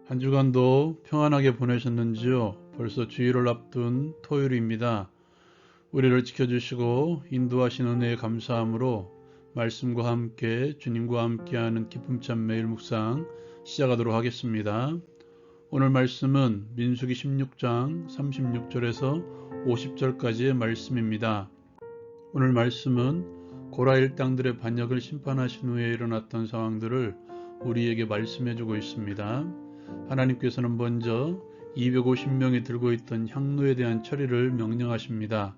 한 주간도 평안하게 보내셨는지요? 벌써 주일을 앞둔 토요일입니다. 우리를 지켜주시고 인도하신 은혜에 감사함으로 말씀과 함께 주님과 함께하는 기쁨찬 매일 묵상 시작하도록 하겠습니다. 오늘 말씀은 민수기 16장 36절에서 50절까지의 말씀입니다. 오늘 말씀은 고라 일당들의 반역을 심판하신 후에 일어났던 상황들을 우리에게 말씀해주고 있습니다. 하나님께서는 먼저 250명이 들고 있던 향로에 대한 처리를 명령하십니다.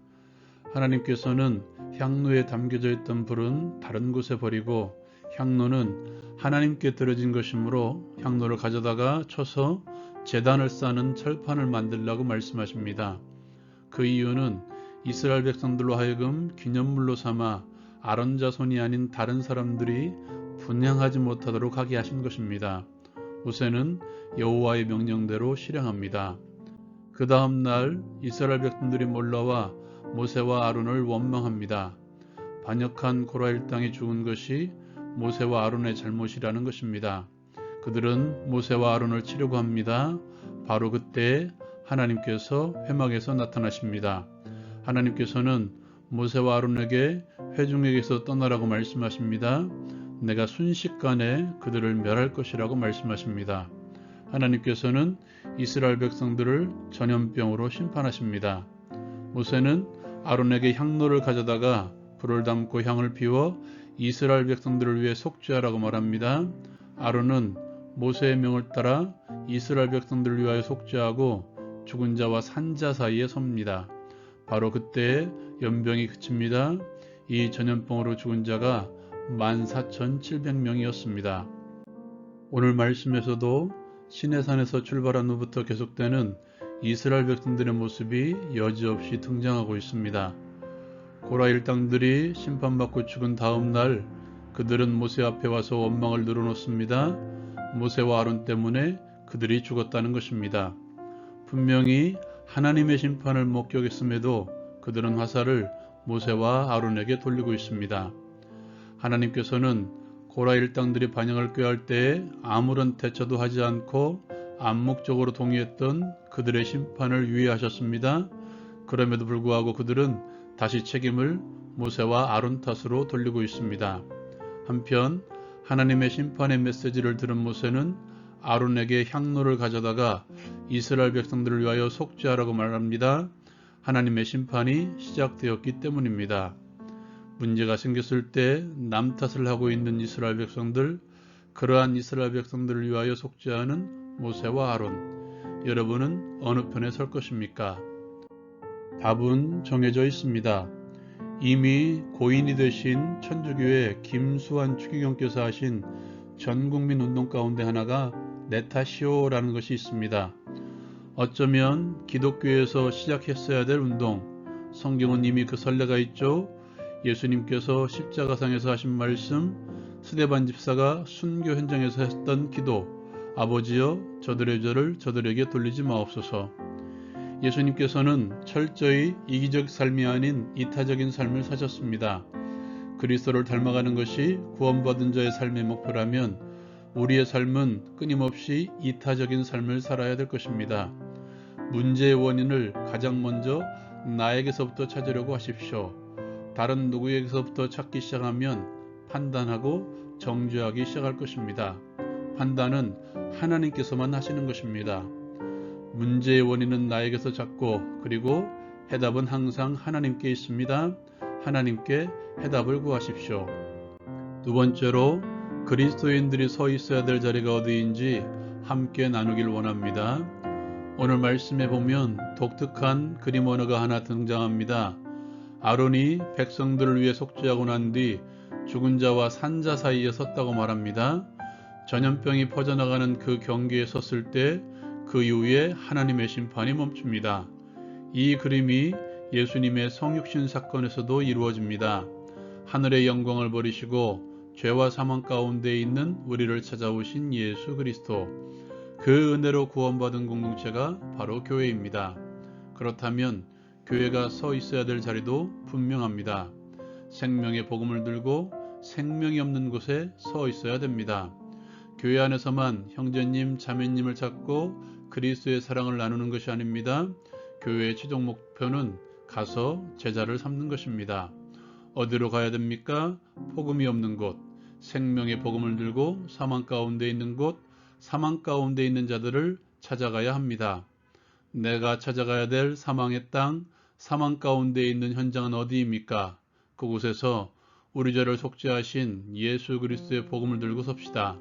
하나님께서는 향로에 담겨져 있던 불은 다른 곳에 버리고 향로는 하나님께 드려진 것이므로 향로를 가져다가 쳐서 제단을 쌓는 철판을 만들라고 말씀하십니다. 그 이유는 이스라엘 백성들로 하여금 기념물로 삼아 아론 자손이 아닌 다른 사람들이 분향하지 못하도록 하게 하신 것입니다. 모세는 여호와의 명령대로 실행합니다. 그 다음 날 이스라엘 백성들이 몰려와 모세와 아론을 원망합니다. 반역한 고라 일당이 죽은 것이 모세와 아론의 잘못이라는 것입니다. 그들은 모세와 아론을 치려고 합니다. 바로 그때 하나님께서 회막에서 나타나십니다. 하나님께서는 모세와 아론에게 회중에게서 떠나라고 말씀하십니다. 내가 순식간에 그들을 멸할 것이라고 말씀하십니다. 하나님께서는 이스라엘 백성들을 전염병으로 심판하십니다. 모세는 아론에게 향로를 가져다가 불을 담고 향을 피워 이스라엘 백성들을 위해 속죄하라고 말합니다. 아론은 모세의 명을 따라 이스라엘 백성들을 위하여 속죄하고 죽은 자와 산자 사이에 섭니다. 바로 그때 연병이 그칩니다. 이 전염병으로 죽은 자가 14,700명이었습니다. 오늘 말씀에서도 시내산에서 출발한 후부터 계속되는 이스라엘 백성들의 모습이 여지없이 등장하고 있습니다. 고라 일당들이 심판받고 죽은 다음 날 그들은 모세 앞에 와서 원망을 늘어놓습니다. 모세와 아론 때문에 그들이 죽었다는 것입니다. 분명히 하나님의 심판을 목격했음에도 그들은 화살을 모세와 아론에게 돌리고 있습니다. 하나님께서는 고라 일당들이 반역을 꾀할 때에 아무런 대처도 하지 않고 암묵적으로 동의했던 그들의 심판을 유예하셨습니다. 그럼에도 불구하고 그들은 다시 책임을 모세와 아론 탓으로 돌리고 있습니다. 한편 하나님의 심판의 메시지를 들은 모세는 아론에게 향로를 가져다가 이스라엘 백성들을 위하여 속죄하라고 말합니다. 하나님의 심판이 시작되었기 때문입니다. 문제가 생겼을 때 남 탓을 하고 있는 이스라엘 백성들, 그러한 이스라엘 백성들을 위하여 속죄하는 모세와 아론, 여러분은 어느 편에 설 것입니까? 답은 정해져 있습니다. 이미 고인이 되신 천주교의 김수환 추기경께서 하신 전국민 운동 가운데 하나가 내 탓이오라는 것이 있습니다. 어쩌면 기독교에서 시작했어야 될 운동, 성경은 이미 그 선례가 있죠. 예수님께서 십자가상에서 하신 말씀, 스데반 집사가 순교 현장에서 했던 기도, 아버지여 저들의 죄를 저들에게 돌리지 마옵소서. 예수님께서는 철저히 이기적 삶이 아닌 이타적인 삶을 사셨습니다. 그리스도를 닮아가는 것이 구원받은 자의 삶의 목표라면 우리의 삶은 끊임없이 이타적인 삶을 살아야 될 것입니다. 문제의 원인을 가장 먼저 나에게서부터 찾으려고 하십시오. 다른 누구에게서부터 찾기 시작하면 판단하고 정죄하기 시작할 것입니다. 판단은 하나님께서만 하시는 것입니다. 문제의 원인은 나에게서 찾고 그리고 해답은 항상 하나님께 있습니다. 하나님께 해답을 구하십시오. 두 번째로 그리스도인들이 서 있어야 될 자리가 어디인지 함께 나누길 원합니다. 오늘 말씀에 보면 독특한 그림 언어가 하나 등장합니다. 아론이 백성들을 위해 속죄하고 난 뒤 죽은 자와 산자 사이에 섰다고 말합니다. 전염병이 퍼져나가는 그 경계에 섰을 때 그 이후에 하나님의 심판이 멈춥니다. 이 그림이 예수님의 성육신 사건에서도 이루어집니다. 하늘의 영광을 버리시고 죄와 사망 가운데 있는 우리를 찾아오신 예수 그리스도, 그 은혜로 구원받은 공동체가 바로 교회입니다. 그렇다면 교회가 서 있어야 될 자리도 분명합니다. 생명의 복음을 들고 생명이 없는 곳에 서 있어야 됩니다. 교회 안에서만 형제님, 자매님을 찾고 그리스도의 사랑을 나누는 것이 아닙니다. 교회의 최종 목표는 가서 제자를 삼는 것입니다. 어디로 가야 됩니까? 복음이 없는 곳, 생명의 복음을 들고 사망 가운데 있는 곳, 사망 가운데 있는 자들을 찾아가야 합니다. 내가 찾아가야 될 사망의 땅, 사망 가운데 있는 현장은 어디입니까? 그곳에서 우리 죄를 속죄하신 예수 그리스도의 복음을 들고 섭시다.